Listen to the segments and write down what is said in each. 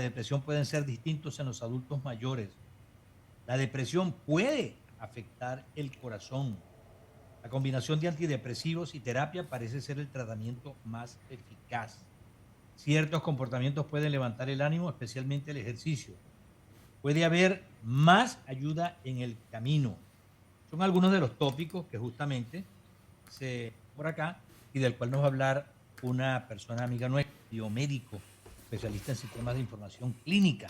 depresión pueden ser distintos en los adultos mayores. La depresión puede afectar el corazón. La combinación de antidepresivos y terapia parece ser el tratamiento más eficaz. Ciertos comportamientos pueden levantar el ánimo, especialmente el ejercicio. Puede haber más ayuda en el camino. Son algunos de los tópicos que justamente se por acá y del cual nos va a hablar una persona amiga nuestra, biomédico, especialista en sistemas de información clínica,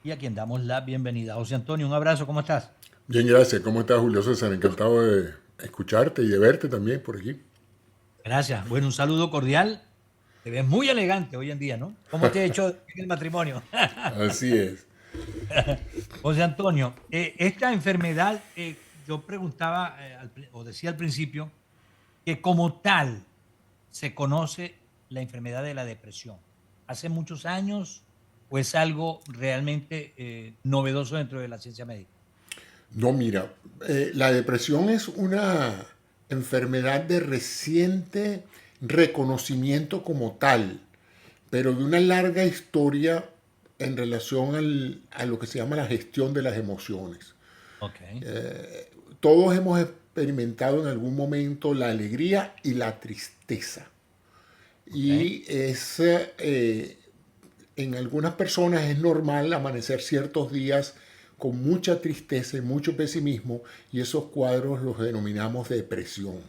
y a quien damos la bienvenida. José Antonio, un abrazo, ¿cómo estás? Bien, gracias. ¿Cómo estás, Julio César? Encantado de escucharte y de verte también por aquí. Gracias. Bueno, un saludo cordial. Te ves muy elegante hoy en día, ¿no? ¿Cómo te ha hecho en el matrimonio? Así es. José Antonio, esta enfermedad, yo preguntaba o decía al principio que como tal se conoce la enfermedad de la depresión. ¿Hace muchos años o es algo realmente novedoso dentro de la ciencia médica? No, mira, la depresión es una enfermedad de reciente reconocimiento como tal, pero de una larga historia en relación a lo que se llama la gestión de las emociones. Ok, Todos hemos experimentado en algún momento la alegría y la tristeza. ok. Y en algunas personas es normal amanecer ciertos días con mucha tristeza y mucho pesimismo, y esos cuadros los denominamos depresión.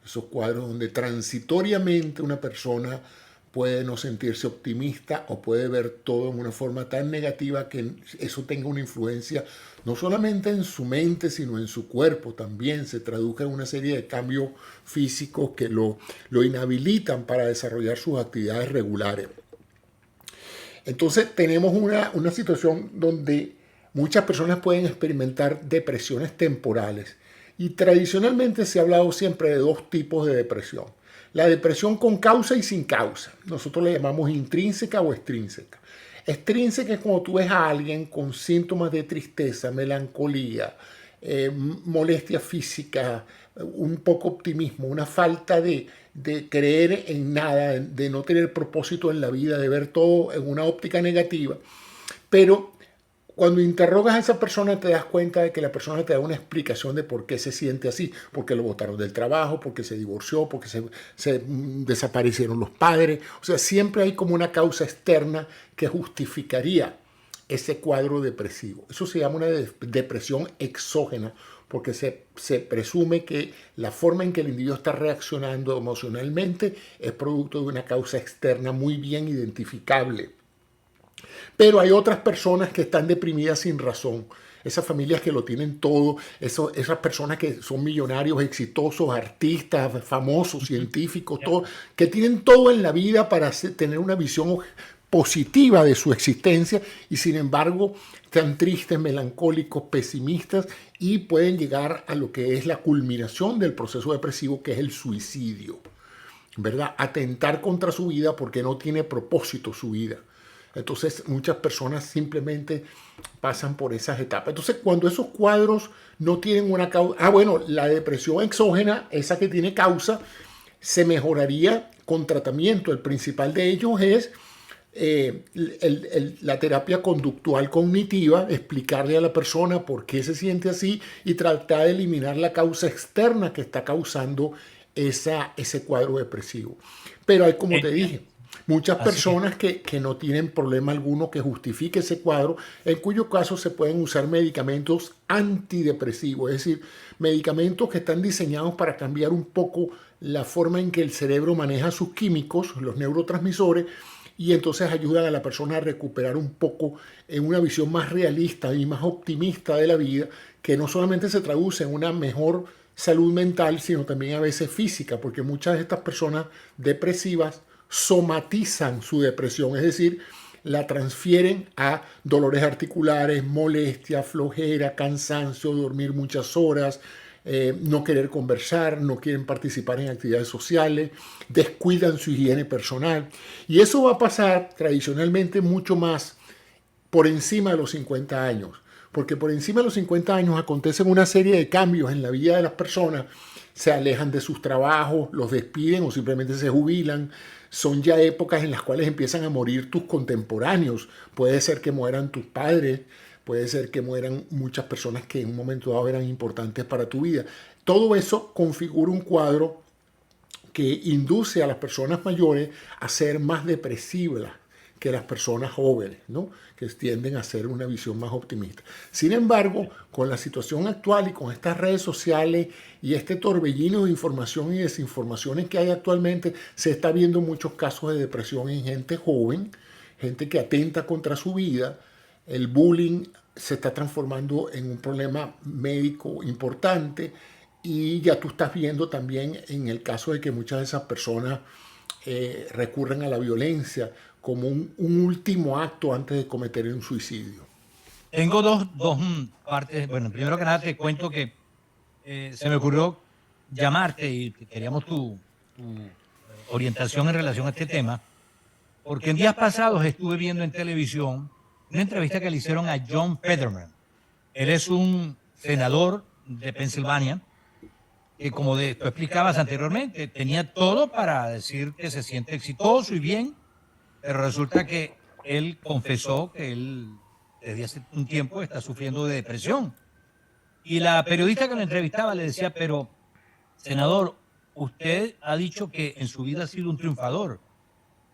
Esos cuadros donde transitoriamente una persona puede no sentirse optimista o puede ver todo en una forma tan negativa que eso tenga una influencia no solamente en su mente, sino en su cuerpo también. Se traduzca en una serie de cambios físicos que lo inhabilitan para desarrollar sus actividades regulares. Entonces tenemos una situación donde muchas personas pueden experimentar depresiones temporales. Y tradicionalmente se ha hablado siempre de dos tipos de depresión. La depresión con causa y sin causa. Nosotros le llamamos intrínseca o extrínseca. Extrínseca es cuando tú ves a alguien con síntomas de tristeza, melancolía, molestia física, un poco optimismo, una falta de creer en nada, de no tener propósito en la vida, de ver todo en una óptica negativa. Pero cuando interrogas a esa persona te das cuenta de que la persona te da una explicación de por qué se siente así, porque lo botaron del trabajo, porque se divorció, porque se desaparecieron los padres. O sea, siempre hay como una causa externa que justificaría ese cuadro depresivo. Eso se llama una depresión exógena, porque se presume que la forma en que el individuo está reaccionando emocionalmente es producto de una causa externa muy bien identificable. Pero hay otras personas que están deprimidas sin razón. Esas familias que lo tienen todo, esas personas que son millonarios, exitosos, artistas, famosos, científicos, todo, que tienen todo en la vida para tener una visión positiva de su existencia y sin embargo están tristes, melancólicos, pesimistas y pueden llegar a lo que es la culminación del proceso depresivo, que es el suicidio, ¿verdad? Atentar contra su vida porque no tiene propósito su vida. Entonces muchas personas simplemente pasan por esas etapas. Entonces cuando esos cuadros no tienen una causa, bueno, la depresión exógena, esa que tiene causa, se mejoraría con tratamiento. El principal de ellos es la terapia conductual cognitiva, explicarle a la persona por qué se siente así y tratar de eliminar la causa externa que está causando ese cuadro depresivo. Pero hay, como te Genial. dije, muchas Así es. personas que no tienen problema alguno que justifique ese cuadro, en cuyo caso se pueden usar medicamentos antidepresivos, es decir, medicamentos que están diseñados para cambiar un poco la forma en que el cerebro maneja sus químicos, los neurotransmisores, y entonces ayudan a la persona a recuperar un poco en una visión más realista y más optimista de la vida, que no solamente se traduce en una mejor salud mental, sino también a veces física, porque muchas de estas personas depresivas somatizan su depresión, es decir, la transfieren a dolores articulares, molestia, flojera, cansancio, dormir muchas horas, no querer conversar, no quieren participar en actividades sociales, descuidan su higiene personal. Y eso va a pasar tradicionalmente mucho más por encima de los 50 años, porque por encima de los 50 años acontecen una serie de cambios en la vida de las personas se alejan de sus trabajos, los despiden o simplemente se jubilan. Son ya épocas en las cuales empiezan a morir tus contemporáneos. Puede ser que mueran tus padres, puede ser que mueran muchas personas que en un momento dado eran importantes para tu vida. Todo eso configura un cuadro que induce a las personas mayores a ser más depresivas que las personas jóvenes, ¿no? Que tienden a ser una visión más optimista. Sin embargo, con la situación actual y con estas redes sociales y este torbellino de información y desinformaciones que hay actualmente, se está viendo muchos casos de depresión en gente joven, gente que atenta contra su vida. El bullying se está transformando en un problema médico importante y ya tú estás viendo también en el caso de que muchas de esas personas recurren a la violencia como un último acto antes de cometer un suicidio. Tengo dos partes. Bueno, primero que nada te cuento que se me ocurrió llamarte y queríamos tu orientación en relación a este tema, porque en días pasados estuve viendo en televisión una entrevista que le hicieron a John Fetterman. Él es un senador de Pensilvania que, como tú explicabas anteriormente, tenía todo para decir que se siente exitoso y bien, pero resulta que él confesó que él desde hace un tiempo está sufriendo de depresión. Y la periodista que lo entrevistaba le decía, pero, senador, usted ha dicho que en su vida ha sido un triunfador.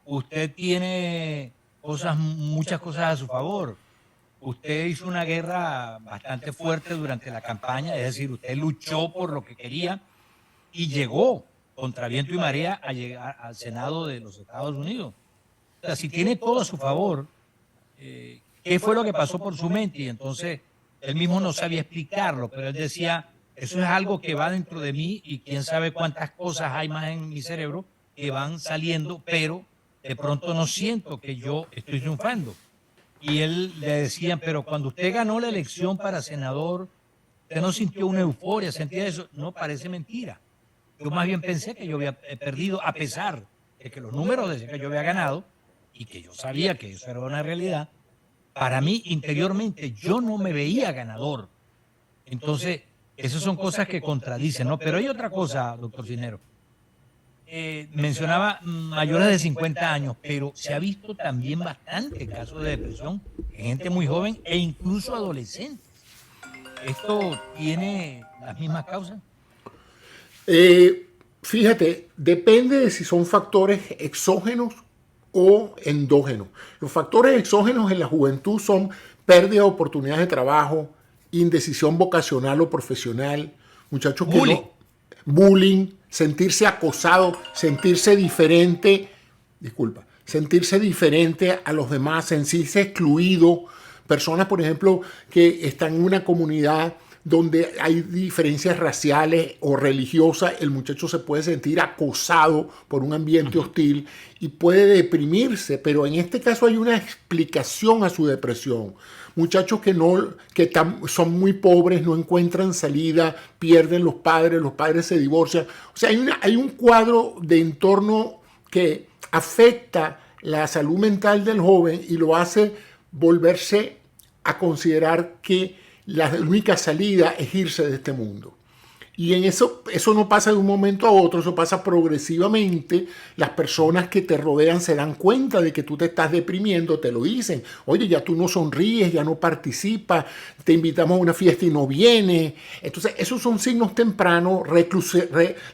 Usted tiene muchas cosas a su favor. Usted hizo una guerra bastante fuerte durante la campaña, es decir, usted luchó por lo que quería y llegó contra viento y marea a llegar al Senado de los Estados Unidos. O sea, si tiene todo a su favor, ¿qué fue lo que pasó por su mente? Y entonces él mismo no sabía explicarlo, pero él decía, eso es algo que va dentro de mí y quién sabe cuántas cosas hay más en mi cerebro que van saliendo, pero de pronto no siento que yo estoy triunfando. Y él le decía, pero cuando usted ganó la elección para senador, usted no sintió una euforia, sentía eso. No, parece mentira. Yo más bien pensé que yo había perdido, a pesar de que los números decían que yo había ganado y que yo sabía que eso era una realidad. Para mí, interiormente, yo no me veía ganador. Entonces, esas son cosas que contradicen, ¿no? Pero hay otra cosa, doctor Cisneros. Mencionaba mayores de 50 años, pero se ha visto también bastante casos de depresión en gente muy joven e incluso adolescentes. ¿Esto tiene las mismas causas? Fíjate, depende de si son factores exógenos o endógenos. Los factores exógenos en la juventud son pérdida de oportunidades de trabajo, indecisión vocacional o profesional, muchachos que Bullying. bullying, sentirse acosado, sentirse diferente a los demás, sentirse excluido. Personas, por ejemplo, que están en una comunidad donde hay diferencias raciales o religiosas, el muchacho se puede sentir acosado por un ambiente hostil y puede deprimirse, pero en este caso hay una explicación a su depresión. Muchachos son muy pobres, no encuentran salida, pierden los padres se divorcian. O sea, hay un cuadro de entorno que afecta la salud mental del joven y lo hace volverse a considerar que la única salida es irse de este mundo. Y en eso no pasa de un momento a otro, eso pasa progresivamente. Las personas que te rodean se dan cuenta de que tú te estás deprimiendo, te lo dicen. Oye, ya tú no sonríes, ya no participas, te invitamos a una fiesta y no vienes. Entonces, esos son signos tempranos.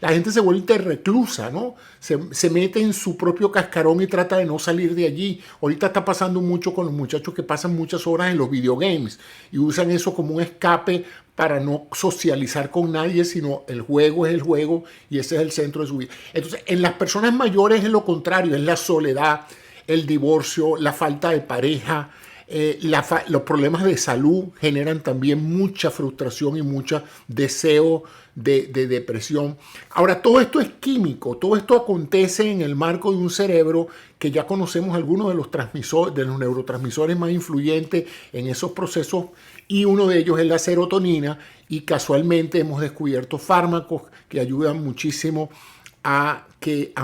La gente se vuelve reclusa, ¿no? Se mete en su propio cascarón y trata de no salir de allí. Ahorita está pasando mucho con los muchachos que pasan muchas horas en los videogames y usan eso como un escape para no socializar con nadie, sino el juego es el juego y ese es el centro de su vida. Entonces, en las personas mayores es lo contrario, es la soledad, el divorcio, la falta de pareja, los problemas de salud generan también mucha frustración y mucho deseo de depresión. Ahora, todo esto es químico, todo esto acontece en el marco de un cerebro que ya conocemos algunos de los neurotransmisores más influyentes en esos procesos, y uno de ellos es la serotonina, y casualmente hemos descubierto fármacos que ayudan muchísimo a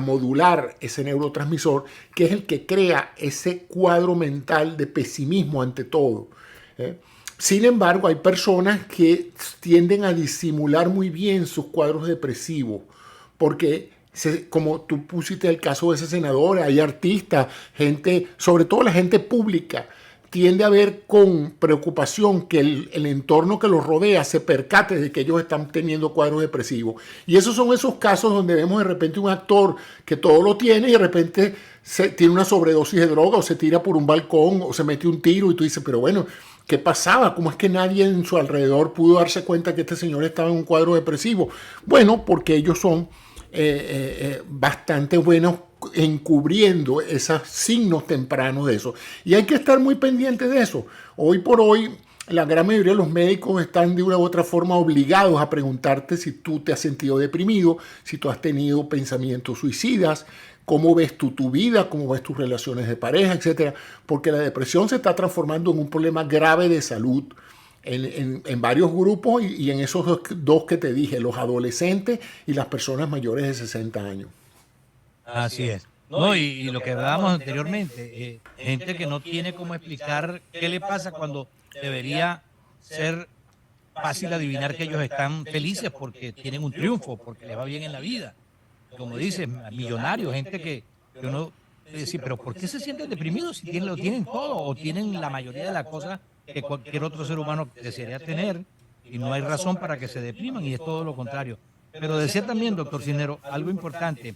modular ese neurotransmisor, que es el que crea ese cuadro mental de pesimismo ante todo. Sin embargo, hay personas que tienden a disimular muy bien sus cuadros depresivos, porque como tú pusiste el caso de ese senador, hay artistas, gente, sobre todo la gente pública, tiende a ver con preocupación que el entorno que los rodea se percate de que ellos están teniendo cuadros depresivos. Y esos son esos casos donde vemos de repente un actor que todo lo tiene y de repente tiene una sobredosis de droga o se tira por un balcón o se mete un tiro y tú dices, pero bueno, ¿qué pasaba? ¿Cómo es que nadie en su alrededor pudo darse cuenta que este señor estaba en un cuadro depresivo? Bueno, porque ellos son bastante buenos encubriendo esos signos tempranos de eso. Y hay que estar muy pendiente de eso. Hoy por hoy, la gran mayoría de los médicos están de una u otra forma obligados a preguntarte si tú te has sentido deprimido, si tú has tenido pensamientos suicidas, cómo ves tú tu vida, cómo ves tus relaciones de pareja, etcétera, porque la depresión se está transformando en un problema grave de salud en varios grupos y en esos dos que te dije, los adolescentes y las personas mayores de 60 años. Así es. No, y lo que hablábamos anteriormente, gente que no tiene cómo explicar qué le pasa cuando debería ser fácil adivinar que ellos están felices porque tienen un triunfo, porque les va bien en la vida. Como dices, millonarios, gente que uno dice, pero ¿por qué se sienten deprimidos si lo tienen todo o tienen la mayoría de las cosas que cualquier otro ser humano desearía tener y no hay razón para que se depriman y es todo lo contrario? Pero decía también, doctor Cisneros, algo importante.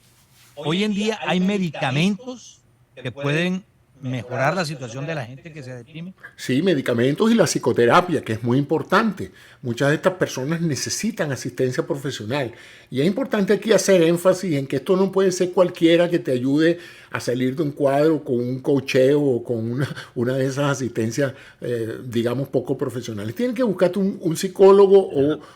Hoy en día hay medicamentos que pueden mejorar la situación de la gente que se deprime. Sí, medicamentos y la psicoterapia, que es muy importante. Muchas de estas personas necesitan asistencia profesional. Y es importante aquí hacer énfasis en que esto no puede ser cualquiera que te ayude a salir de un cuadro con un coacheo o con una de esas asistencias, digamos, poco profesionales. Tienes que buscarte un psicólogo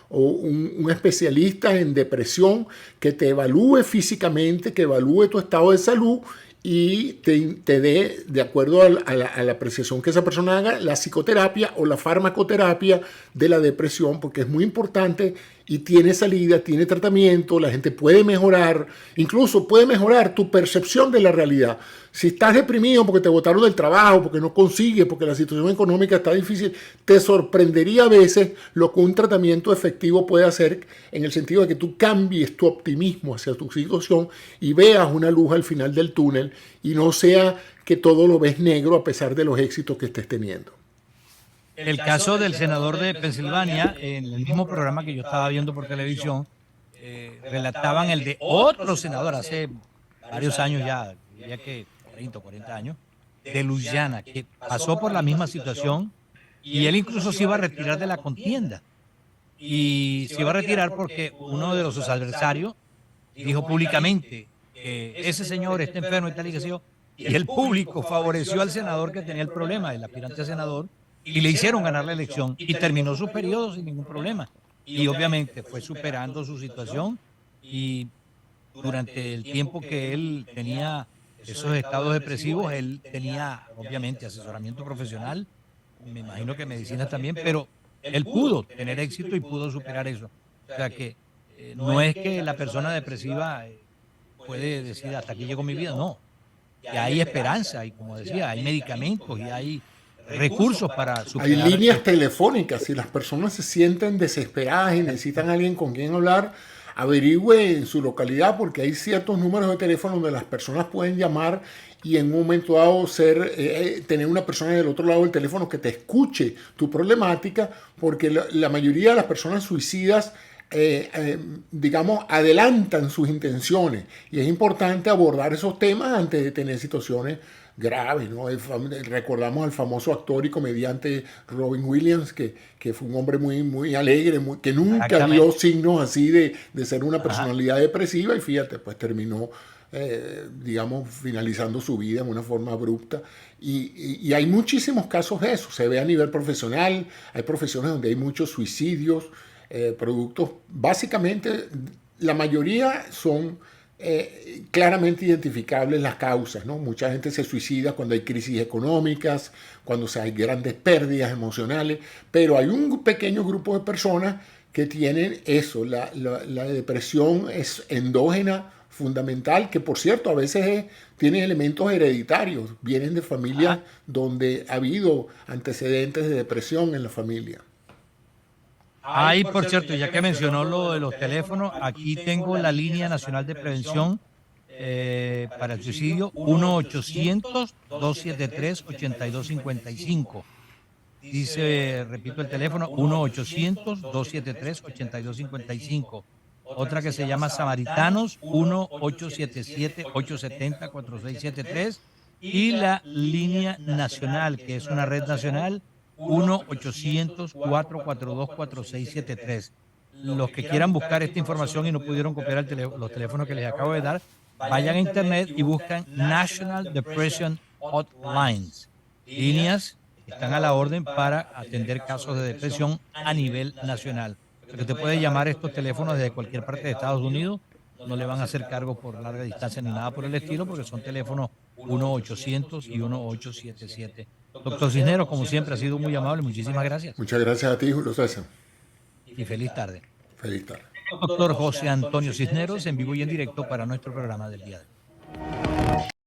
o un especialista en depresión que te evalúe físicamente, que evalúe tu estado de salud y te dé, de acuerdo a la apreciación que esa persona haga, la psicoterapia o la farmacoterapia de la depresión, porque es muy importante y tiene salida, tiene tratamiento, la gente puede mejorar, incluso puede mejorar tu percepción de la realidad. Si estás deprimido porque te botaron del trabajo, porque no consigues, porque la situación económica está difícil, te sorprendería a veces lo que un tratamiento efectivo puede hacer en el sentido de que tú cambies tu optimismo hacia tu situación y veas una luz al final del túnel y no sea que todo lo ves negro a pesar de los éxitos que estés teniendo. El caso del senador de Pensilvania, en el mismo programa que yo estaba viendo por televisión, relataban el de otro senador hace varios años ya, diría que 30 o 40 años, de Luisiana, que pasó por la misma situación y él incluso se iba a retirar de la contienda. Y se iba a retirar porque uno de sus adversarios dijo públicamente que ese señor está enfermo y tal y que sé yo, y el público favoreció al senador que tenía el problema, el aspirante a senador, y le hicieron ganar la elección y terminó su periodo sin ningún problema. Y obviamente fue superando su situación y durante el tiempo que él tenía esos estados depresivos, él tenía obviamente asesoramiento profesional, me imagino que medicina también, pero él pudo tener éxito y pudo superar eso. O sea que no es que la persona depresiva puede decir hasta aquí llegó mi vida, no. Y hay esperanza y como decía, hay medicamentos y hay recursos para Hay superar. líneas telefónicas. Si las personas se sienten desesperadas y necesitan a alguien con quien hablar, averigüe en su localidad porque hay ciertos números de teléfono donde las personas pueden llamar y en un momento dado tener una persona del otro lado del teléfono que te escuche tu problemática, porque la mayoría de las personas suicidas digamos, adelantan sus intenciones y es importante abordar esos temas antes de tener situaciones graves, ¿no? Recordamos al famoso actor y comediante Robin Williams, que fue un hombre muy, muy alegre, que nunca dio signos así de ser una personalidad depresiva y fíjate, pues terminó, digamos, finalizando su vida en una forma abrupta. Y hay muchísimos casos de eso, se ve a nivel profesional, hay profesiones donde hay muchos suicidios, productos, básicamente la mayoría son claramente identificables las causas, ¿no? Mucha gente se suicida cuando hay crisis económicas, cuando hay grandes pérdidas emocionales, pero hay un pequeño grupo de personas que tienen eso, la depresión es endógena, fundamental, que por cierto a veces tiene elementos hereditarios, vienen de familias donde ha habido antecedentes de depresión en la familia. Ahí, por cierto, ya que mencionó lo de los teléfonos, aquí tengo la línea nacional de prevención para el suicidio, 1-800-273-8255. Dice, repito el teléfono, 1-800-273-8255. Otra que se llama Samaritanos, 1-877-870-4673. Y la línea nacional, que es una red nacional, 1-800-442-4673. Los que quieran buscar esta información y no pudieron copiar los teléfonos que les acabo de dar, vayan a internet y buscan National Depression Hotlines. Líneas que están a la orden para atender casos de depresión a nivel nacional. Porque usted puede llamar estos teléfonos desde cualquier parte de Estados Unidos, no le van a hacer cargo por larga distancia ni nada por el estilo, porque son teléfonos 1-800 y 1-877. Doctor Cisneros, como siempre, ha sido muy amable. Muchísimas gracias. Muchas gracias a ti, Julio César. Y feliz tarde. Feliz tarde. Doctor José Antonio Cisneros, en vivo y en directo para nuestro programa del día de hoy.